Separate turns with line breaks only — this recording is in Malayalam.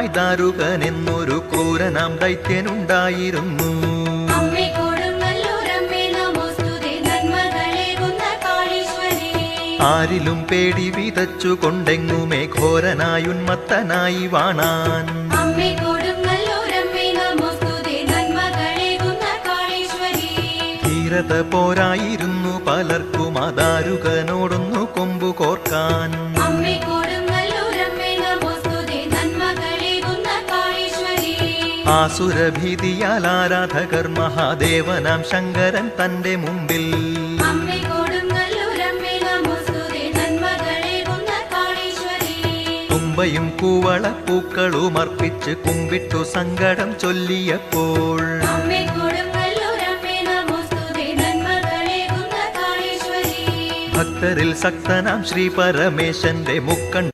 പാമ്പായി ദാരുകനെന്നൊരു ക്രൂരനാം ദൈത്യനുണ്ടായിരുന്നു. ആരിലും പേടി വിതച്ചുകൊണ്ടെങ്ങുമേ ഘോരനായുന്മത്തനായി വാണാൻ. ധീരത പോരായിരുന്നു പലർക്കും ആ ദാരുകനോടൊന്നു കൊമ്പു കോർക്കാൻ. ആസുരഭീതിയാൽ ആരാധകർ മഹാദേവനാം ശങ്കരൻ തന്റെ മുമ്പിൽ തുമ്പയും കൂവളപ്പൂക്കളും അർപ്പിച്ച് കുമ്പിട്ടു സങ്കടം ചൊല്ലിയപ്പോൾ ഭക്തരിൽ സക്തനാം ശ്രീ പരമേശന്റെ മുക്കൺ